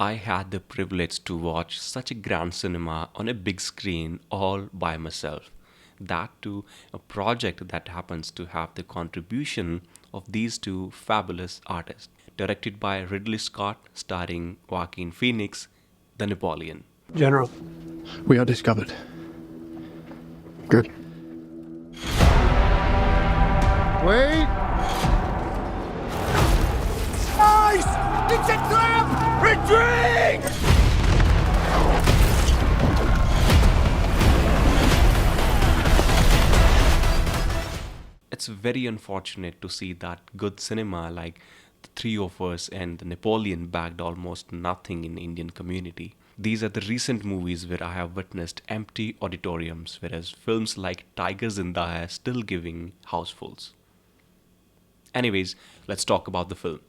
I had the privilege to watch such a grand cinema on a big screen all by myself. That too, a project that happens to have the contribution of these two fabulous artists. Directed by Ridley Scott, starring Joaquin Phoenix, The Napoleon. General, we are discovered. Good. Wait! Nice! It's a trap! Retreat! It's very unfortunate to see that good cinema like The Three of Us and The Napoleon bagged almost nothing in Indian community. These are the recent movies where I have witnessed empty auditoriums, whereas films like Tiger Zinda hai still giving housefuls. Anyways, let's talk about the film.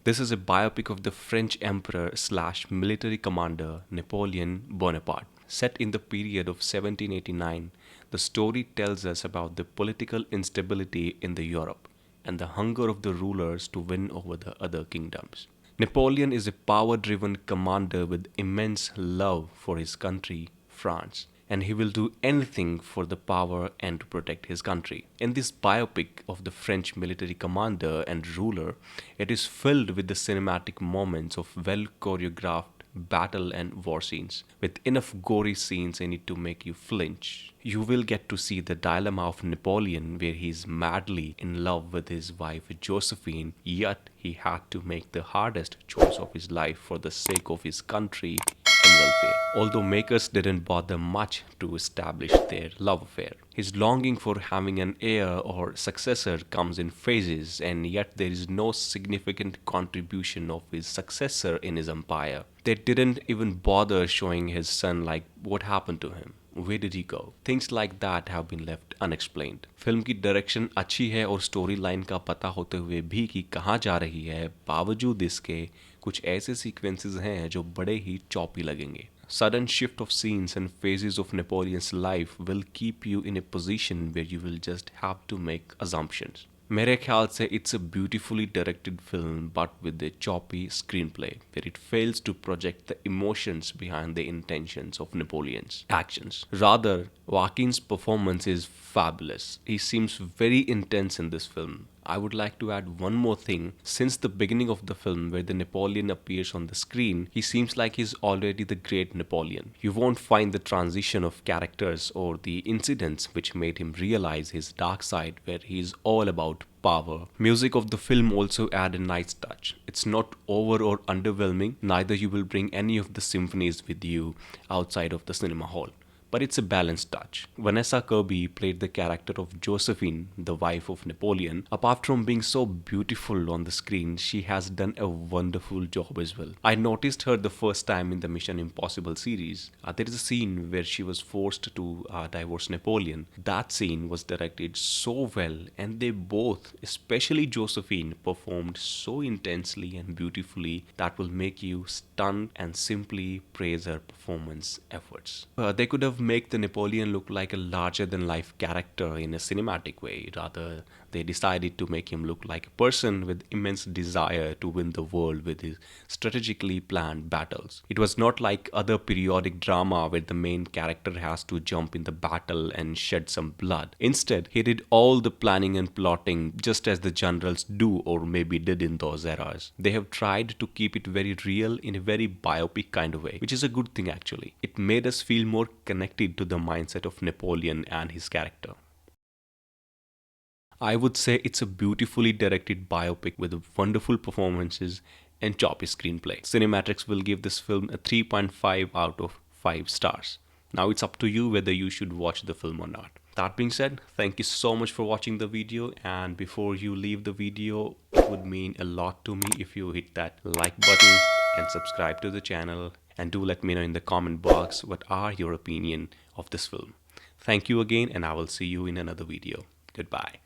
This is a biopic of the French emperor slash military commander Napoleon Bonaparte. Set in the period of 1789, the story tells us about the political instability in the Europe and the hunger of the rulers to win over the other kingdoms. Napoleon is a power-driven commander with immense love for his country, France, and he will do anything for the power and to protect his country. In this biopic of the French military commander and ruler, it is filled with the cinematic moments of well choreographed battle and war scenes, with enough gory scenes in it to make you flinch. You will get to see the dilemma of Napoleon, where he is madly in love with his wife Josephine, yet he had to make the hardest choice of his life for the sake of his country and welfare. Although makers didn't bother much to establish their love affair. His longing for having an heir or successor comes in phases, and yet there is no significant contribution of his successor in his empire. They didn't even bother showing his son, like what happened to him. Where did he go? Things like that have been left unexplained. Film की direction अच्छी है और story line का पता होते हुए भी कि कहाँ जा रही है, बावजूद इसके कुछ ऐसे सीक्वेंसेस हैं जो बड़े ही चॉपी लगेंगे. Sudden shift of scenes and phases of Napoleon's life will keep you in a position where you will just have to make assumptions. मेरे ख्याल से it's a beautifully directed film but with a choppy screenplay where it fails to project the emotions behind the intentions of Napoleon's actions. Rather, Joaquin's performance is fabulous. He seems very intense in this film. I would like to add one more thing. Since the beginning of the film where the Napoleon appears on the screen, he seems like he's already the great Napoleon. You won't find the transition of characters or the incidents which made him realize his dark side where he's all about power. Music of the film also add a nice touch. It's not over or underwhelming, neither you will bring any of the symphonies with you outside of the cinema hall. But it's a balanced touch. Vanessa Kirby played the character of Josephine, the wife of Napoleon. Apart from being so beautiful on the screen, she has done a wonderful job as well. I noticed her the first time in the Mission Impossible series. There is a scene where she was forced to divorce Napoleon. That scene was directed so well, and they both, especially Josephine, performed so intensely and beautifully that will make you stunned and simply praise her performance efforts. They could have make the Napoleon look like a larger than life character in a cinematic way. Rather, they decided to make him look like a person with immense desire to win the world with his strategically planned battles. It was not like other periodic drama where the main character has to jump in the battle and shed some blood. Instead, he did all the planning and plotting just as the generals do or maybe did in those eras. They have tried to keep it very real in a very biopic kind of way, which is a good thing actually. It made us feel more connected to the mindset of Napoleon and his character. I would say it's a beautifully directed biopic with wonderful performances and choppy screenplay. Cinematics will give this film a 3.5 out of 5 stars. Now it's up to you whether you should watch the film or not. That being said, thank you so much for watching the video, and before you leave the video, it would mean a lot to me if you hit that like button and subscribe to the channel, and do let me know in the comment box what are your opinion of this film. Thank you again, and I will see you in another video. Goodbye.